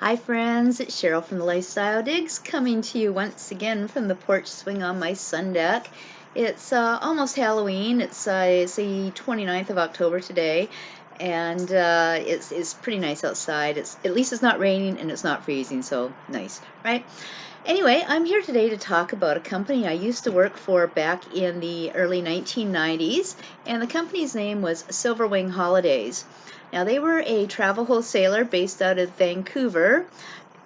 Hi friends, it's Cheryl from the Lifestyle Digs coming to you once again from the porch swing on my sun deck. It's almost Halloween. It's the 29th of October today, and it's pretty nice outside. At least it's not raining and it's not freezing, so nice, right? Anyway, I'm here today to talk about a company I used to work for back in the early 1990s, and the company's name was Silverwing Holidays. Now, they were a travel wholesaler based out of Vancouver.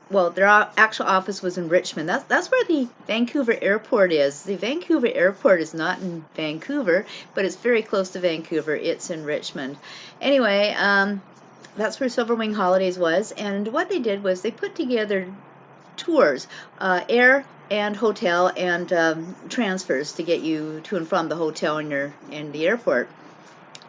Well, their actual office was in Richmond. That's where the Vancouver airport is. The Vancouver airport is not in Vancouver, but it's very close to Vancouver. It's in Richmond. Anyway, that's where Silverwing Holidays was, and what they did was they put together tours, air and hotel and transfers to get you to and from the hotel and the airport.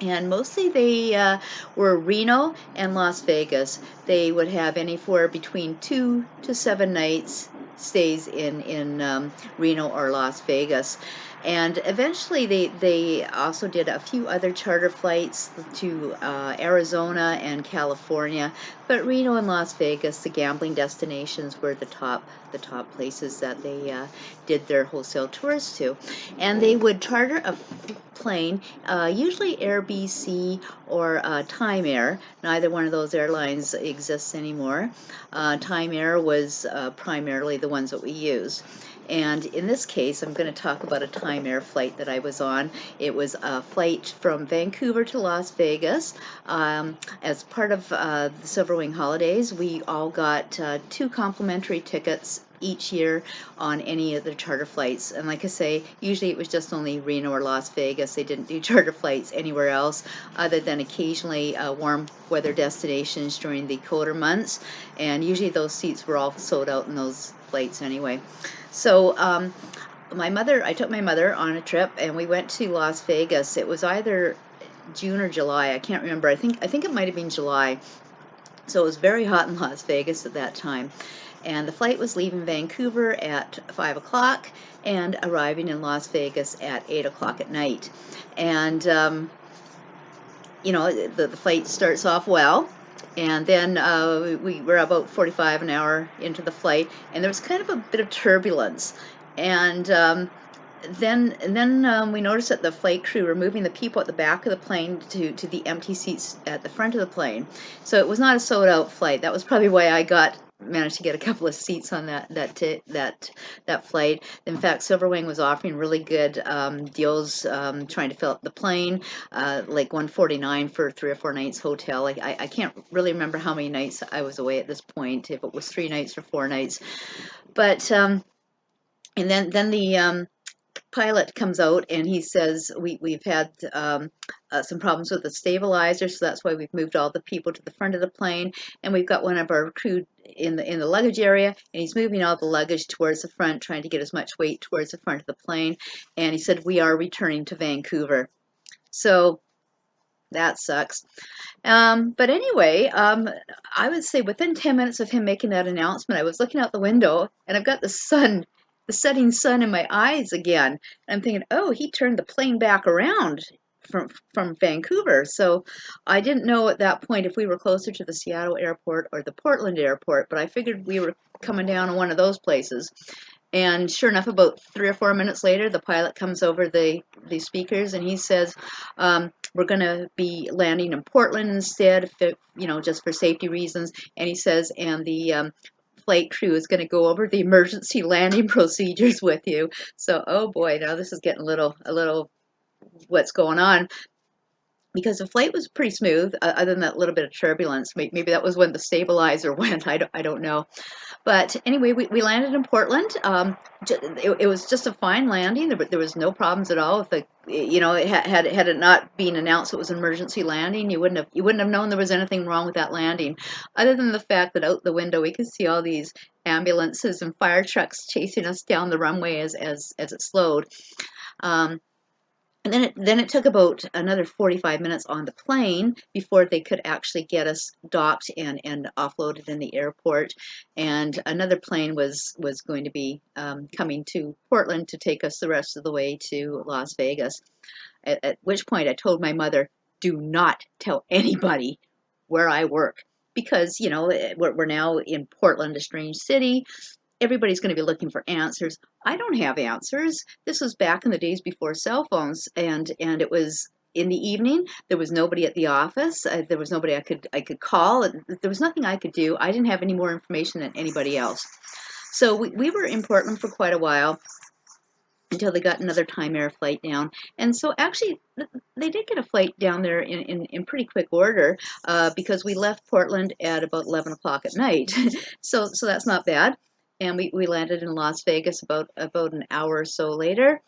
And mostly they were Reno and Las Vegas. They would have anywhere between 2 to 7 nights stays in Reno or Las Vegas. And eventually they also did a few other charter flights to Arizona and California. But Reno and Las Vegas, the gambling destinations, were the top places that they did their wholesale tours to. And they would charter a plane, usually Air BC or Time Air. Neither one of those airlines exists anymore. Time Air was primarily the ones that we use. And in this case, I'm going to talk about a Time Air flight that I was on. It was a flight from Vancouver to Las Vegas. As part of the Silverwing Holidays, we all got 2 complimentary tickets each year on any of the charter flights. And like I say, usually it was just only Reno or Las Vegas. They didn't do charter flights anywhere else other than occasionally warm weather destinations during the colder months. And usually those seats were all sold out in those flights anyway. So I took my mother on a trip and we went to Las Vegas. It was either June or July. I can't remember. I think it might have been July. So it was very hot in Las Vegas at that time. And the flight was leaving Vancouver at 5 o'clock and arriving in Las Vegas at 8 o'clock at night. And, the flight starts off well. And then we were about 45 an hour into the flight, and there was kind of a bit of turbulence. And then we noticed that the flight crew were moving the people at the back of the plane to the empty seats at the front of the plane. So it was not a sold out flight. That was probably why I managed to get a couple of seats on that flight. In fact, Silverwing was offering really good deals, trying to fill up the plane, like 149 for 3 or 4 nights hotel. I can't really remember how many nights I was away at this point, if it was 3 nights or 4 nights. But and then the pilot comes out and he says we've had some problems with the stabilizer, so that's why we've moved all the people to the front of the plane, and we've got one of our crew in the luggage area, and he's moving all the luggage towards the front, trying to get as much weight towards the front of the plane. And he said we are returning to Vancouver. So that sucks. But anyway, I would say within 10 minutes of him making that announcement, I was looking out the window and I've got the setting sun in my eyes again. And I'm thinking, oh, he turned the plane back around from Vancouver. So I didn't know at that point if we were closer to the Seattle airport or the Portland airport, but I figured we were coming down to one of those places. And sure enough, about 3 or 4 minutes later, the pilot comes over the speakers and he says, "We're going to be landing in Portland instead, just for safety reasons." And he says, "And the flight crew is going to go over the emergency landing procedures with you." So, oh boy, now this is getting a little what's going on, because the flight was pretty smooth, other than that little bit of turbulence. Maybe that was when the stabilizer went. I don't know. But anyway, we landed in Portland. It was just a fine landing. There was no problems at all. If had it not been announced it was an emergency landing, you wouldn't have known there was anything wrong with that landing, other than the fact that out the window we could see all these ambulances and fire trucks chasing us down the runway as it slowed. Um, and then it took about another 45 minutes on the plane before they could actually get us docked and offloaded in the airport. And another plane was going to be coming to Portland to take us the rest of the way to Las Vegas. At which point I told my mother, "Do not tell anybody where I work." because, you know, we're now in Portland, a strange city. Everybody's going to be looking for answers. I don't have answers. This was back in the days before cell phones, and it was in the evening. There was nobody at the office. There was nobody I could call. There was nothing I could do. I didn't have any more information than anybody else. So we were in Portland for quite a while until they got another time air flight down. And so actually, they did get a flight down there in pretty quick order, because we left Portland at about 11 o'clock at night. So that's not bad. And we landed in Las Vegas about an hour or so later.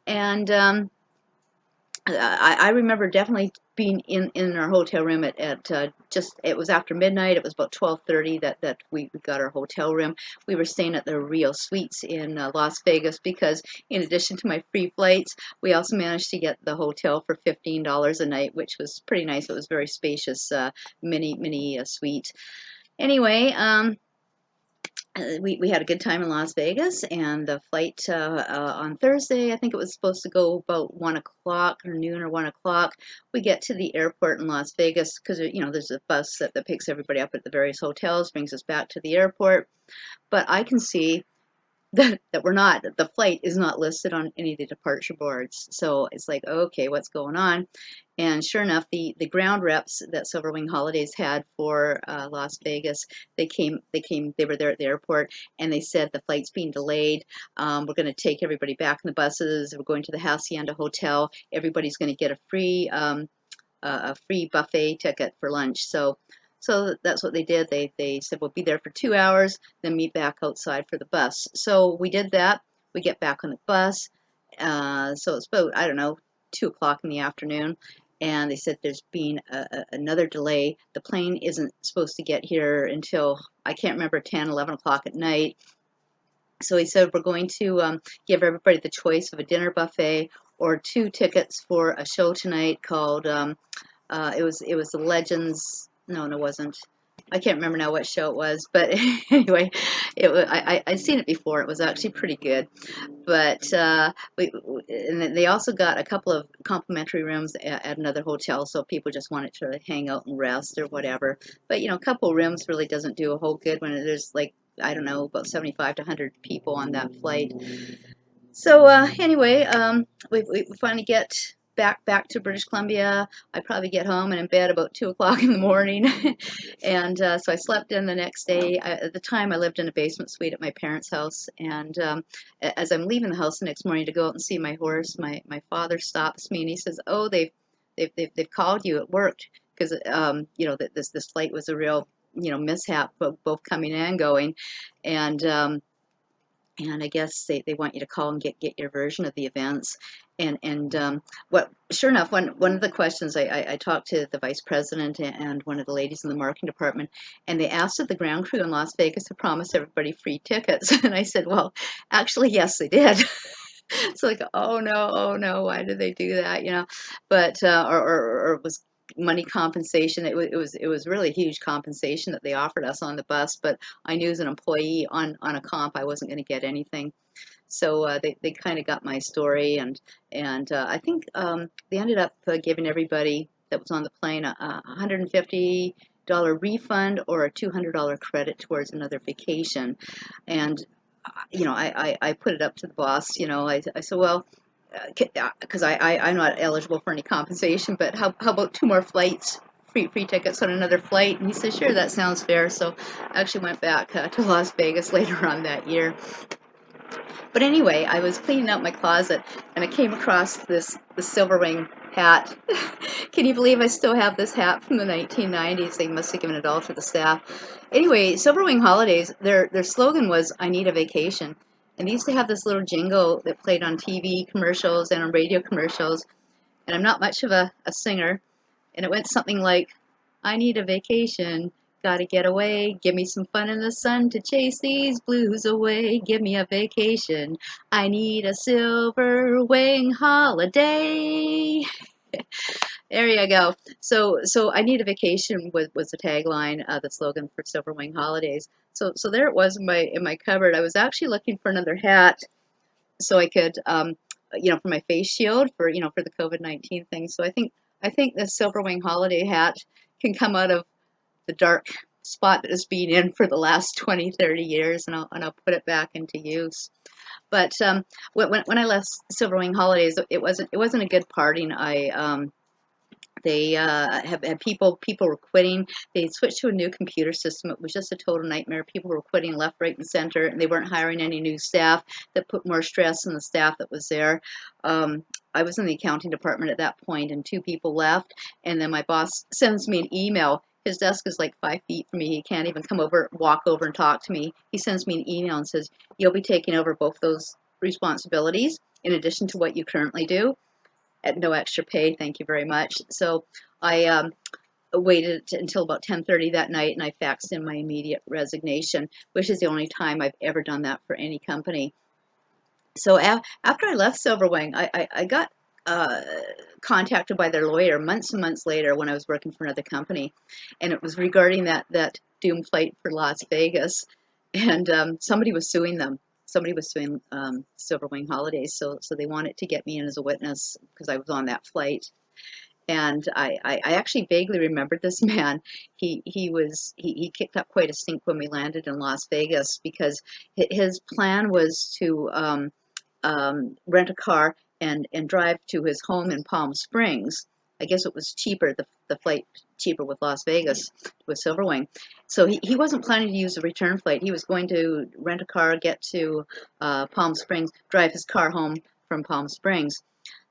And I remember definitely being in our hotel room at just, it was after midnight. It was about 12:30 that we got our hotel room. We were staying at the Rio Suites in Las Vegas because in addition to my free flights, we also managed to get the hotel for $15 a night, which was pretty nice. It was very spacious, mini suite. Anyway, we had a good time in Las Vegas, and the flight on Thursday, I think it was supposed to go about 1 o'clock or noon or 1 o'clock. We get to the airport in Las Vegas because, you know, there's a bus that picks everybody up at the various hotels, brings us back to the airport. But I can see that we're not, the flight is not listed on any of the departure boards. So it's like, okay, what's going on? And sure enough, the ground reps that Silverwing Holidays had for Las Vegas, they were there at the airport, and they said the flight's being delayed. We're going to take everybody back in the buses. We're going to the Hacienda Hotel. Everybody's going to get a free buffet ticket for lunch. So that's what they did. They said we'll be there for 2 hours, then meet back outside for the bus. So we did that. We get back on the bus. So it's about, I don't know, 2 o'clock in the afternoon. And they said there's been another delay. The plane isn't supposed to get here until, I can't remember, 10, 11 o'clock at night. So he said we're going to give everybody the choice of a dinner buffet or 2 tickets for a show tonight called it was the Legends. No, it wasn't. I can't remember now what show it was, but anyway, I'd seen it before. It was actually pretty good. But and then they also got a couple of complimentary rooms at another hotel, so people just wanted to hang out and rest or whatever. But you know, a couple of rooms really doesn't do a whole good when there's like, I don't know, about 75 to 100 people on that flight. So anyway, we finally get back to British Columbia. I probably get home and in bed about 2 o'clock in the morning, and so I slept in the next day. At the time, I lived in a basement suite at my parents' house, and as I'm leaving the house the next morning to go out and see my horse, my father stops me and he says, "Oh, they've called you at work because you know that this flight was a real, you know, mishap, both coming and going, and." And I guess they want you to call and get your version of the events. And what sure enough, one of the questions I talked to the vice president and one of the ladies in the marketing department, and they asked if the ground crew in Las Vegas had promised everybody free tickets. And I said, well, actually, yes, they did. It's like, oh no, why did they do that? You know, but or it was money compensation. It was really huge compensation that they offered us on the bus. But I knew as an employee on a comp, I wasn't going to get anything. So they kind of got my story, and I think they ended up giving everybody that was on the plane a $150 refund or a $200 credit towards another vacation. And you know, I put it up to the boss. You know, I said, well, because I'm not eligible for any compensation, but how about 2 more flights, free tickets on another flight? And he said, sure, that sounds fair. So I actually went back to Las Vegas later on that year. But anyway, I was cleaning out my closet and I came across this Silverwing hat. Can you believe I still have this hat from the 1990s? They must have given it all to the staff. Anyway, Silverwing Holidays, their slogan was, I need a vacation. And they used to have this little jingle that played on TV commercials and on radio commercials. And I'm not much of a singer. And it went something like, I need a vacation. Gotta get away, give me some fun in the sun to chase these blues away. Give me a vacation. I need a silver wing holiday. There you go. So I need a vacation was the tagline, the slogan for Silverwing Holidays. So there it was in my cupboard. I was actually looking for another hat so I could you know, for my face shield for, you know, for the COVID-19 thing. So I think the Silverwing Holiday hat can come out of the dark spot that it's been in for the last 20, 30 years, and I'll put it back into use. But when I left Silverwing Holidays, it wasn't a good parting. They had people were quitting. They switched to a new computer system. It was just a total nightmare. People were quitting left, right, and center, and they weren't hiring any new staff. That put more stress on the staff that was there. I was in the accounting department at that point, and 2 people left. And then my boss sends me an email. His desk is like 5 feet from me. He can't even walk over and talk to me. He sends me an email and says, "You'll be taking over both those responsibilities in addition to what you currently do, at no extra pay. Thank you very much." So I waited until about 10:30 that night, and I faxed in my immediate resignation, which is the only time I've ever done that for any company. So after I left Silverwing, I got contacted by their lawyer months and months later when I was working for another company, and it was regarding that doom flight for Las Vegas, and somebody was suing them. Somebody was suing Silverwing Holidays, so they wanted to get me in as a witness because I was on that flight. And I actually vaguely remembered this man. He kicked up quite a stink when we landed in Las Vegas because his plan was to rent a car and drive to his home in Palm Springs. I guess it was cheaper, the flight cheaper with Las Vegas, with Silverwing. So he wasn't planning to use the return flight. He was going to rent a car, get to Palm Springs, drive his car home from Palm Springs.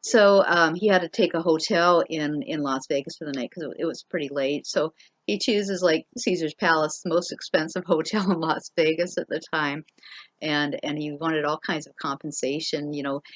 So he had to take a hotel in Las Vegas for the night because it was pretty late. So he chooses like Caesar's Palace, the most expensive hotel in Las Vegas at the time, and he wanted all kinds of compensation,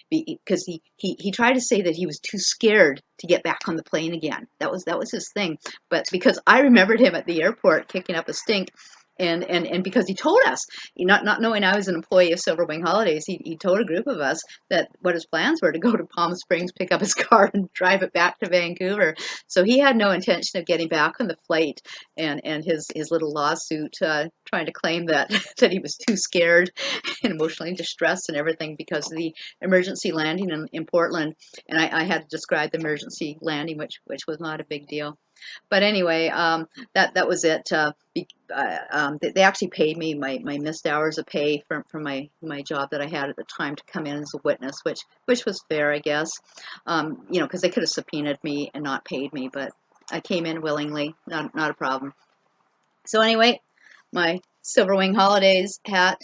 because he tried to say that he was too scared to get back on the plane again. That was his thing. But because I remembered him at the airport kicking up a stink, and because he told us, not knowing I was an employee of Silverwing Holidays, he told a group of us that what his plans were to go to Palm Springs, pick up his car, and drive it back to Vancouver. So he had no intention of getting back on the flight, and his little lawsuit trying to claim that that he was too scared and emotionally distressed and everything because of the emergency landing in Portland. And I had to describe the emergency landing, which was not a big deal. But anyway, that was it. They actually paid me my missed hours of pay from my job that I had at the time to come in as a witness, which was fair, I guess. Because they could have subpoenaed me and not paid me, but I came in willingly, not a problem. So anyway, my Silverwing Holidays hat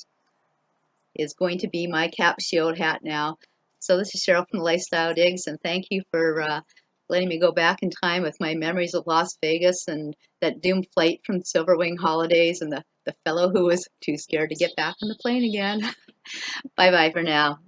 is going to be my cap shield hat now. So this is Cheryl from the Lifestyle Digs, and thank you for letting me go back in time with my memories of Las Vegas and that doomed flight from Silverwing Holidays and the fellow who was too scared to get back on the plane again. Bye bye for now.